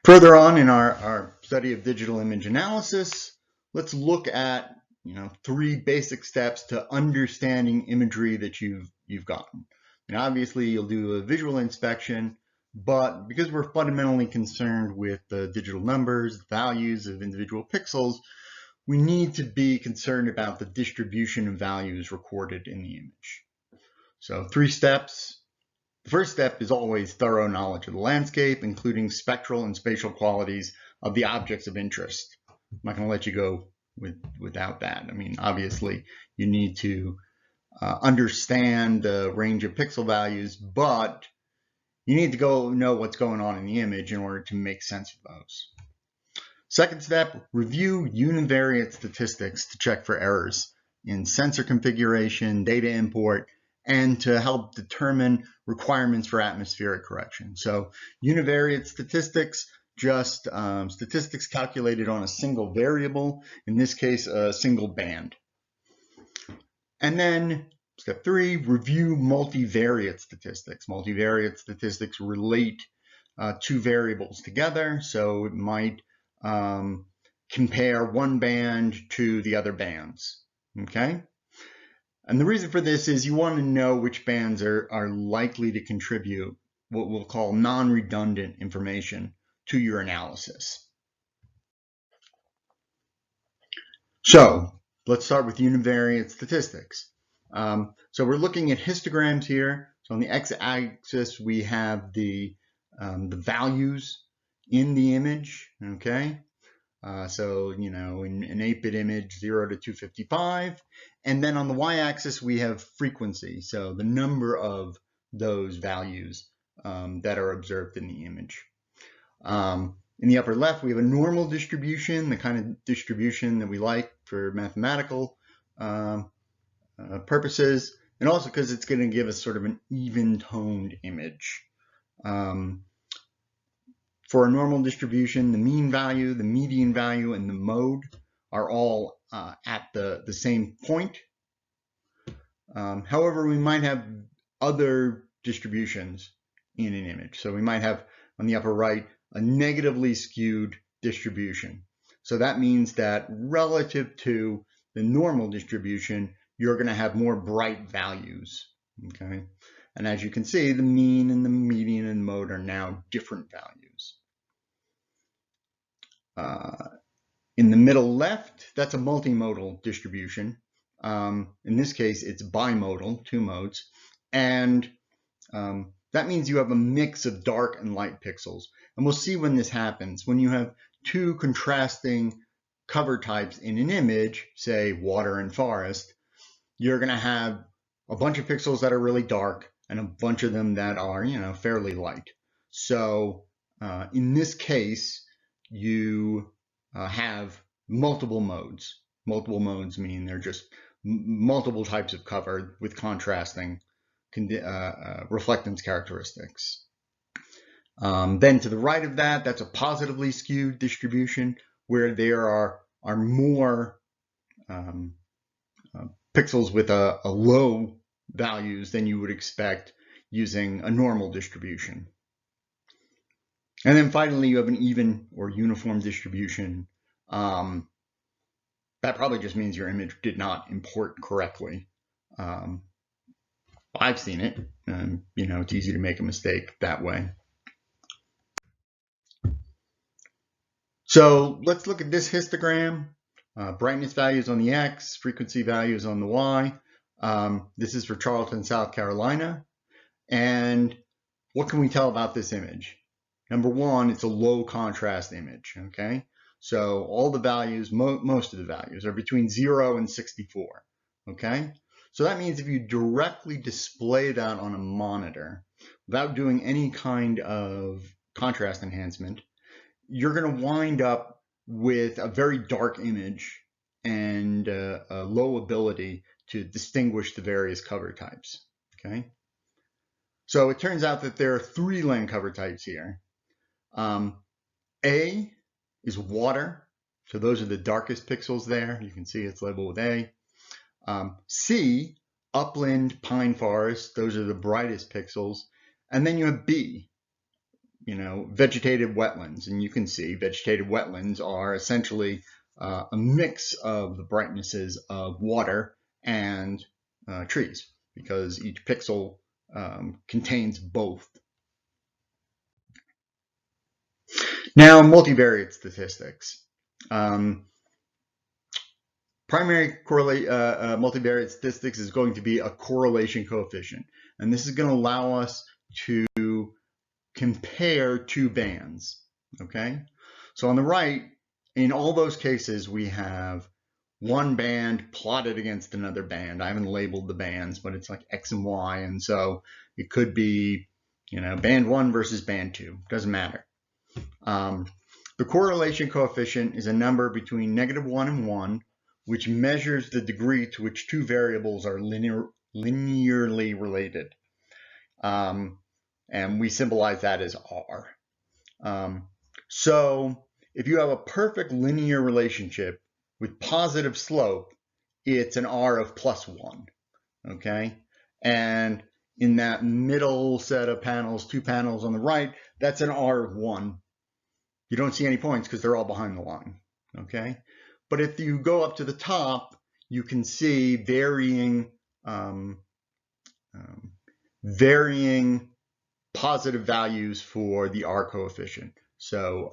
Further on in our study of digital image analysis, let's look at three basic steps to understanding imagery that you've gotten. And obviously you'll do a visual inspection, but because we're fundamentally concerned with the digital numbers, values of individual pixels, we need to be concerned about the distribution of values recorded in the image. So 3 steps. The first step is always thorough knowledge of the landscape, including spectral and spatial qualities of the objects of interest. I'm not going to let you go without that. I mean, obviously, you need to understand the range of pixel values, but you need to know what's going on in the image in order to make sense of those. Second step, review univariate statistics to check for errors in sensor configuration, data import, and to help determine requirements for atmospheric correction. So univariate statistics, just statistics calculated on a single variable, in this case, a single band. And then step 3, review multivariate statistics. Multivariate statistics relate 2 variables together, so it might compare one band to the other bands, okay? And the reason for this is you want to know which bands are likely to contribute what we'll call non-redundant information to your analysis. So let's start with univariate statistics. So we're looking at histograms here. So on the x-axis, we have the values in the image, okay? So, in an 8-bit image, 0 to 255. And then on the y-axis, we have frequency. So the number of those values that are observed in the image. In the upper left, we have a normal distribution, the kind of distribution that we like for mathematical purposes, and also because it's going to give us sort of an even-toned image. For a normal distribution, the mean value, the median value, and the mode are all at the same point. However, we might have other distributions in an image. So we might have, on the upper right, a negatively skewed distribution. So that means that relative to the normal distribution, you're going to have more bright values. Okay? And as you can see, the mean and the median and mode are now different values. In the middle left, that's a multimodal distribution. In this case, it's bimodal, 2 modes. And that means you have a mix of dark and light pixels. And we'll see when this happens. When you have 2 contrasting cover types in an image, say water and forest, you're going to have a bunch of pixels that are really dark and a bunch of them that are, fairly light. So in this case, you have multiple modes. Multiple modes mean they're just multiple types of cover with contrasting reflectance characteristics. Then to the right of that, that's a positively skewed distribution where there are more pixels with a low values than you would expect using a normal distribution. And then finally, you have an even or uniform distribution. That probably just means your image did not import correctly. I've seen it. It's easy to make a mistake that way. So let's look at this histogram. Brightness values on the X, frequency values on the Y. This is for Charleston, South Carolina. And what can we tell about this image? Number one, it's a low contrast image, okay? So all the values, most of the values are between 0 and 64, okay? So that means if you directly display that on a monitor without doing any kind of contrast enhancement, you're going to wind up with a very dark image and a low ability to distinguish the various cover types, okay? So it turns out that there are 3 land cover types here. A is water, so those are the darkest pixels there. You can see it's labeled with A. C, upland pine forest, those are the brightest pixels. And then you have B, vegetative wetlands, and you can see vegetative wetlands are essentially a mix of the brightnesses of water and trees, because each pixel contains both. Now, multivariate statistics. Primary multivariate statistics is going to be a correlation coefficient, and this is going to allow us to compare two bands. Okay, so on the right, in all those cases, we have one band plotted against another band. I haven't labeled the bands, but it's like X and Y, and so it could be, band 1 versus band 2. Doesn't matter. The correlation coefficient is a number between -1 and 1, which measures the degree to which two variables are linearly related. And we symbolize that as R. So if you have a perfect linear relationship with positive slope, it's an R of +1, okay? And in that middle set of panels, 2 panels on the right, that's an R of 1. You don't see any points because they're all behind the line, okay? But if you go up to the top, you can see varying positive values for the R coefficient. So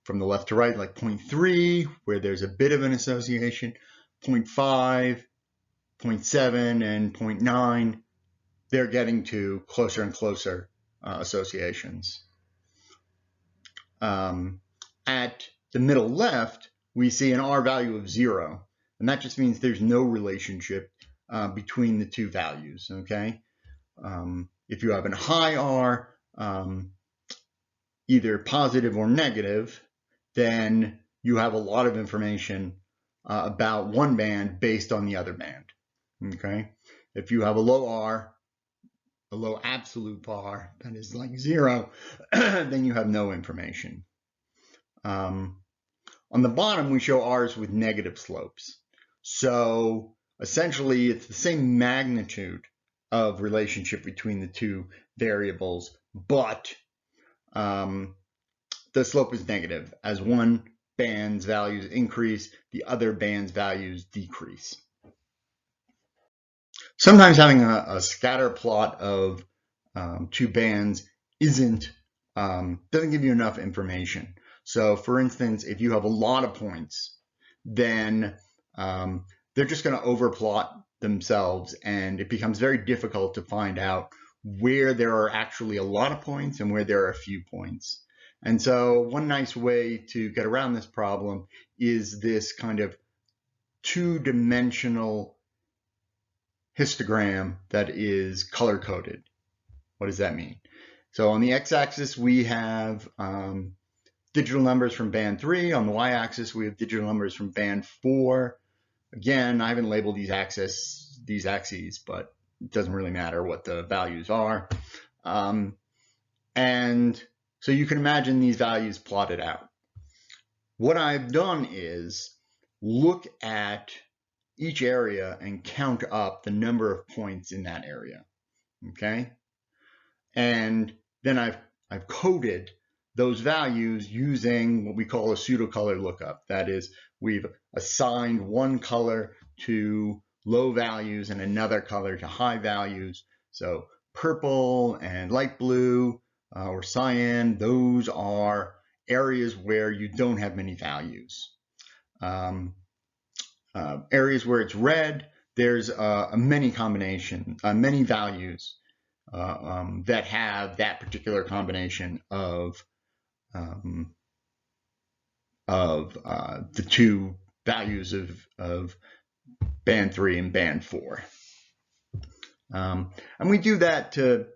from the left to right, like 0.3, where there's a bit of an association, 0.5, 0.7, and 0.9, they're getting to closer and closer associations. At the middle left, we see an R value of 0, and that just means there's no relationship between the two values, okay? If you have a high R, either positive or negative, then you have a lot of information about one band based on the other band, okay? If you have a low R, a low absolute R, that is like 0, then you have no information. On the bottom, we show R's with negative slopes. So essentially, it's the same magnitude of relationship between the two variables, but the slope is negative. As one band's values increase, the other band's values decrease. Sometimes having a scatter plot of two bands doesn't give you enough information. So for instance, if you have a lot of points, then they're just going to overplot themselves, and it becomes very difficult to find out where there are actually a lot of points and where there are a few points. And so one nice way to get around this problem is this kind of two-dimensional histogram that is color-coded. What does that mean? So on the x-axis, we have digital numbers from band 3. On the y-axis, we have digital numbers from band 4. Again, I haven't labeled these axes, but it doesn't really matter what the values are. And so you can imagine these values plotted out. What I've done is look at each area and count up the number of points in that area, okay? And then I've coded those values using what we call a pseudo-color lookup. That is, we've assigned one color to low values and another color to high values. So purple and light blue or cyan, those are areas where you don't have many values. Areas where it's red, there's many values that have that particular combination of the two values of band 3 and band 4. And we do that to,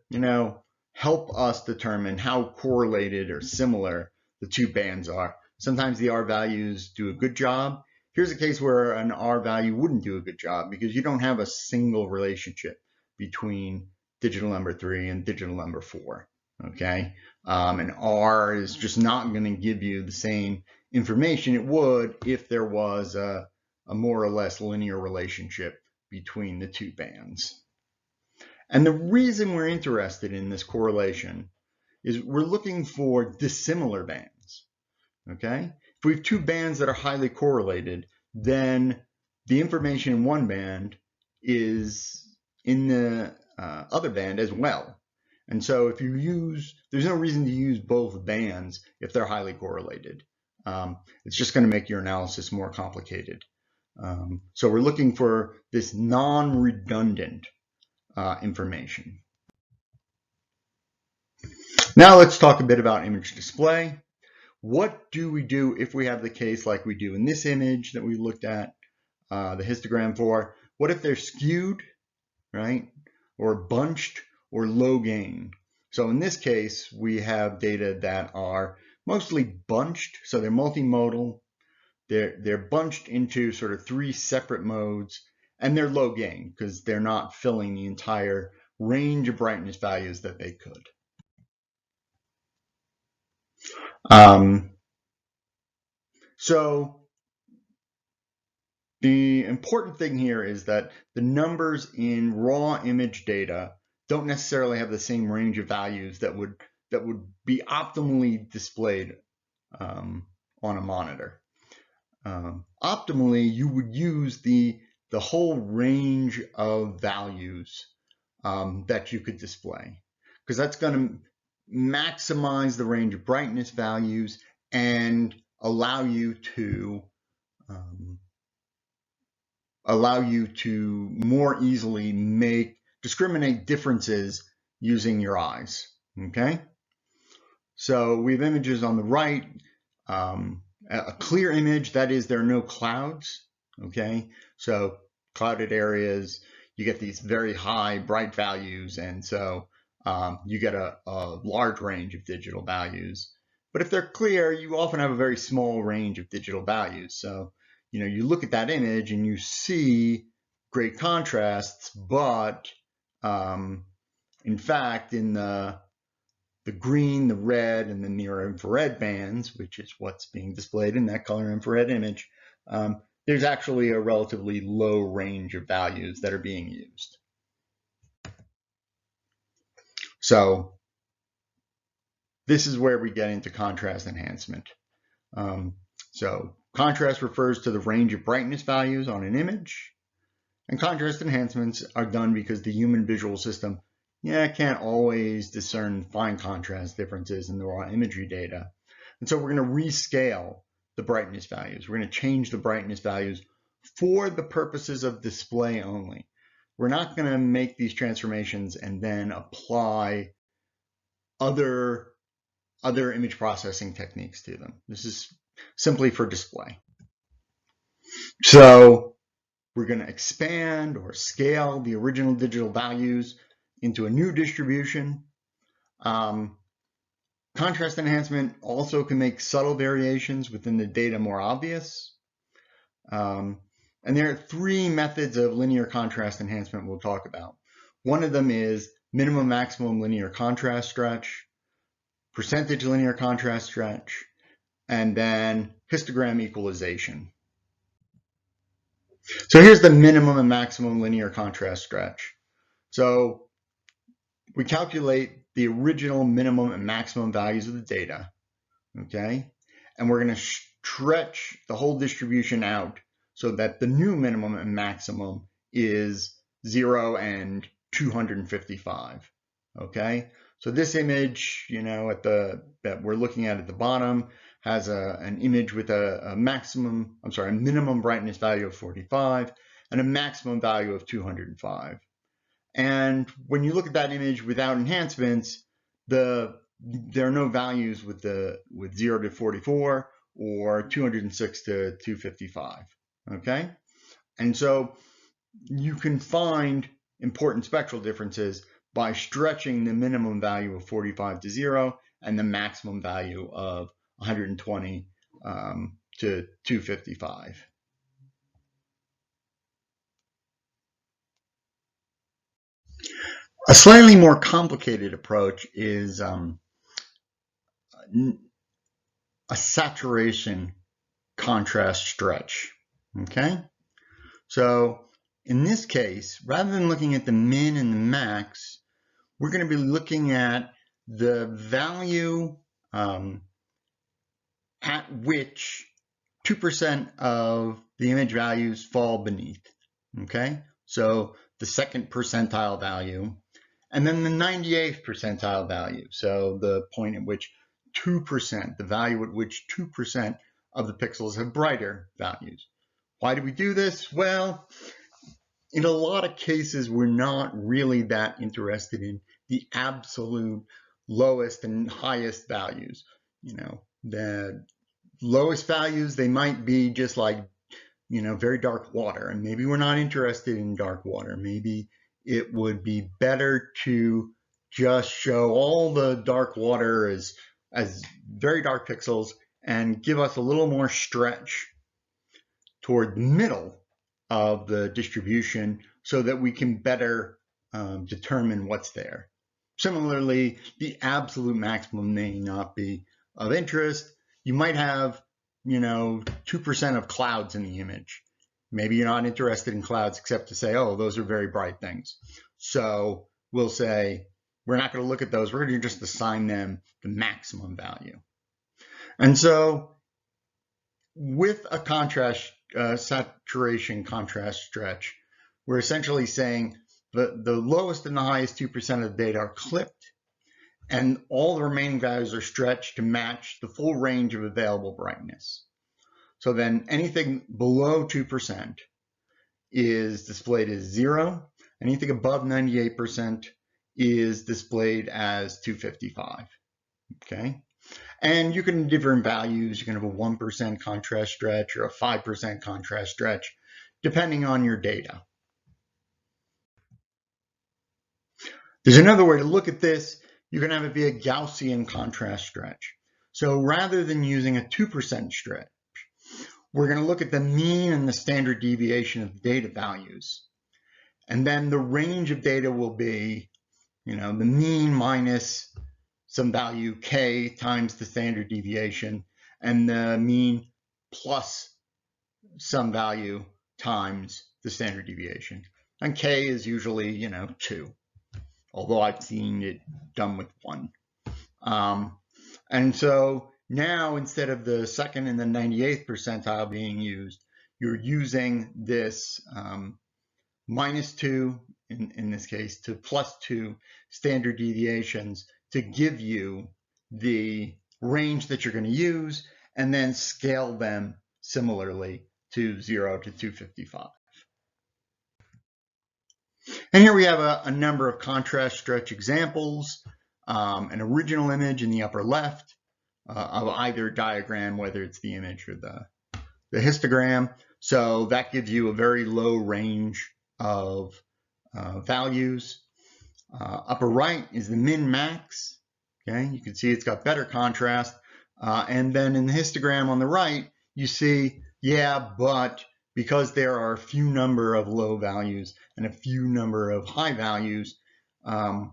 help us determine how correlated or similar the two bands are. Sometimes the R values do a good job. Here's a case where an R value wouldn't do a good job because you don't have a single relationship between digital number 3 and digital number 4, okay? And R is just not going to give you the same information it would if there was a more or less linear relationship between the two bands. And the reason we're interested in this correlation is we're looking for dissimilar bands, okay? If we have two bands that are highly correlated, then the information in one band is in the other band as well. And so if you use, there's no reason to use both bands if they're highly correlated. It's just going to make your analysis more complicated. So we're looking for this non-redundant information. Now let's talk a bit about image display. What do we do if we have the case like we do in this image that we looked at the histogram for? What if they're skewed, right? Or bunched or low gain? So in this case, we have data that are mostly bunched. So they're multimodal. They're bunched into sort of three separate modes, and they're low gain because they're not filling the entire range of brightness values that they could. So the important thing here is that the numbers in raw image data don't necessarily have the same range of values that would be optimally displayed on a monitor. Optimally, you would use the whole range of values that you could display, because that's going to maximize the range of brightness values and allow you to more easily discriminate differences using your eyes. Okay, so we have images on the right. A clear image, that is, there are no clouds. Okay, so clouded areas, you get these very high bright values, and so you get a large range of digital values. But if they're clear, you often have a very small range of digital values. So, you know, you look at that image and you see great contrasts, but in fact, in the green, the red, and the near infrared bands, which is what's being displayed in that color infrared image, there's actually a relatively low range of values that are being used. So this is where we get into contrast enhancement. So contrast refers to the range of brightness values on an image, and contrast enhancements are done because the human visual system can't always discern fine contrast differences in the raw imagery data. And so we're going to rescale the brightness values. We're going to change the brightness values for the purposes of display only. We're not going to make these transformations and then apply other image processing techniques to them. This is simply for display. So we're going to expand or scale the original digital values into a new distribution. Contrast enhancement also can make subtle variations within the data more obvious. And there are three methods of linear contrast enhancement we'll talk about. One of them is minimum maximum linear contrast stretch, percentage linear contrast stretch, and then histogram equalization. So here's the minimum and maximum linear contrast stretch. So we calculate the original minimum and maximum values of the data, okay? And we're going to stretch the whole distribution out so that the new minimum and maximum is 0 and 255, okay? So this image, you know, that we're looking at the bottom has an image with a minimum brightness value of 45 and a maximum value of 205. And when you look at that image without enhancements, there are no values with 0 to 44 or 206 to 255. Okay, and so you can find important spectral differences by stretching the minimum value of 45 to 0 and the maximum value of 120 to 255. A slightly more complicated approach is a saturation contrast stretch. Okay, so in this case, rather than looking at the min and the max, we're going to be looking at the value at which 2% of the image values fall beneath. Okay, so the second percentile value, and then the 98th percentile value. So the point at which 2%, the value at which 2% of the pixels have brighter values. Why do we do this? Well, in a lot of cases, we're not really that interested in the absolute lowest and highest values. You know, the lowest values, they might be just like, you know, very dark water, and maybe we're not interested in dark water. Maybe it would be better to just show all the dark water as very dark pixels and give us a little more stretch toward the middle of the distribution so that we can better determine what's there. Similarly, the absolute maximum may not be of interest. You might have, you know, 2% of clouds in the image. Maybe you're not interested in clouds except to say, oh, those are very bright things. So we'll say, we're not going to look at those. We're going to just assign them the maximum value. And so with a contrast, saturation contrast stretch, we're essentially saying the lowest and the highest 2% of the data are clipped, and all the remaining values are stretched to match the full range of available brightness. So then anything below 2% is displayed as 0. Anything above 98% is displayed as 255. Okay. And you can have different values. You can have a 1% contrast stretch or a 5% contrast stretch, depending on your data. There's another way to look at this. You can have it be a Gaussian contrast stretch. So rather than using a 2% stretch, we're going to look at the mean and the standard deviation of the data values. And then the range of data will be, you know, the mean minus some value k times the standard deviation, and the mean plus some value times the standard deviation. And k is usually, you know, 2, although I've seen it done with 1. And so now, instead of the second and the 98th percentile being used, you're using this minus 2, in this case, to plus 2 standard deviations to give you the range that you're going to use, and then scale them similarly to 0 to 255. And here we have a number of contrast stretch examples, an original image in the upper left of either diagram, whether it's the image or the histogram. So that gives you a very low range of values. Upper right is the min-max. Okay, you can see it's got better contrast. And then in the histogram on the right, you see, yeah, but because there are a few number of low values and a few number of high values, you're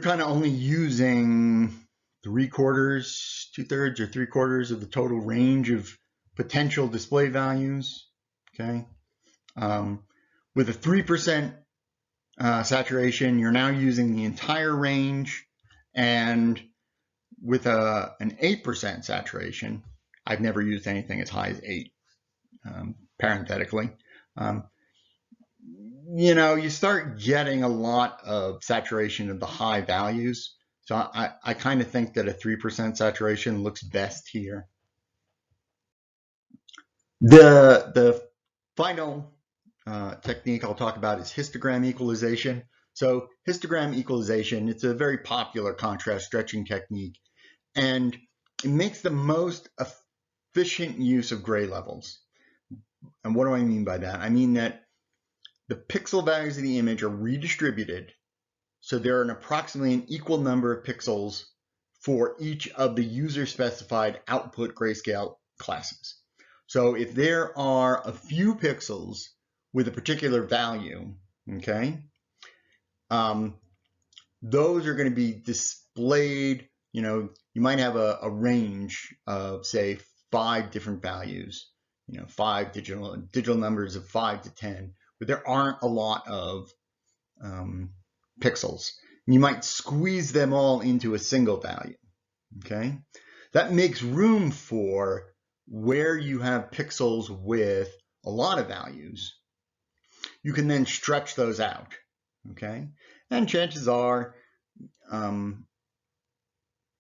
kind of only using 3/4, 2/3, or 3/4 of the total range of potential display values. Okay, with a 3% saturation, you're now using the entire range, and with an 8% saturation, I've never used anything as high as 8, parenthetically. You know, you start getting a lot of saturation of the high values. So I kind of think that a 3% saturation looks best here. The final technique I'll talk about is histogram equalization. So histogram equalization, it's a very popular contrast stretching technique, and it makes the most efficient use of gray levels. And what do I mean by that? I mean that the pixel values of the image are redistributed, so there are approximately an equal number of pixels for each of the user-specified output grayscale classes. So if there are a few pixels with a particular value, okay, those are going to be displayed. You know, you might have a range of, say, 5 different values, you know, 5 digital numbers of 5 to 10, but there aren't a lot of pixels. You might squeeze them all into a single value, okay? That makes room for where you have pixels with a lot of values. You can then stretch those out, okay? And chances are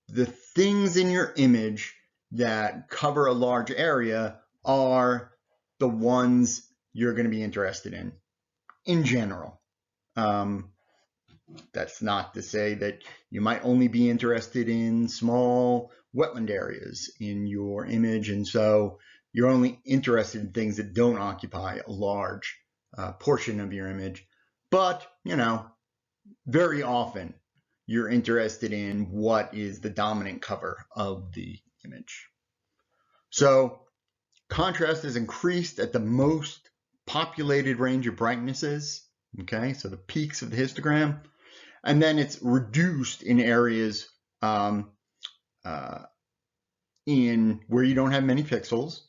the things in your image that cover a large area are the ones you're going to be interested in general. That's not to say that you might only be interested in small wetland areas in your image, and so you're only interested in things that don't occupy a large portion of your image. But, very often you're interested in what is the dominant cover of the image. So contrast is increased at the most populated range of brightnesses, okay, so the peaks of the histogram, and then it's reduced in areas in where you don't have many pixels,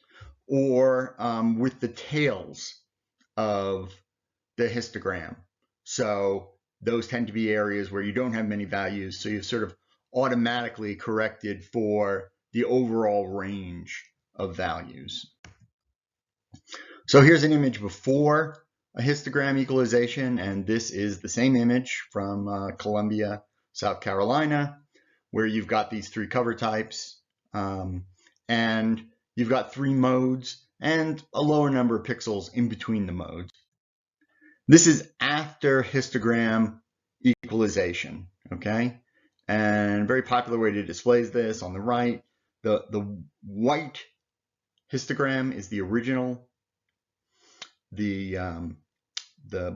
or with the tails of the histogram. So those tend to be areas where you don't have many values, so you've sort of automatically corrected for the overall range of values. So here's an image before a histogram equalization, and this is the same image from Columbia, South Carolina, where you've got these three cover types, and you've got three modes and a lower number of pixels in between the modes. This is after histogram equalization, okay? And a very popular way to display this on the right, the white histogram is the original. The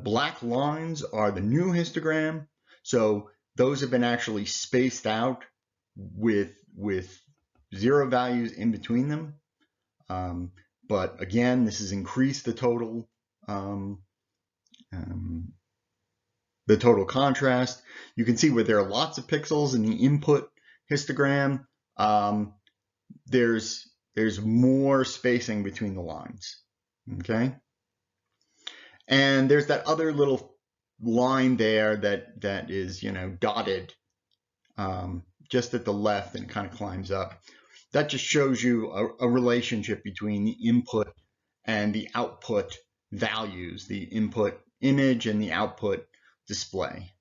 black lines are the new histogram. So those have been actually spaced out with zero values in between them. But again, this has increased the total contrast. You can see where there are lots of pixels in the input histogram. There's more spacing between the lines, okay? And there's that other little line there that is, dotted just at the left and kind of climbs up. That just shows you a relationship between the input and the output values, the input image and the output display.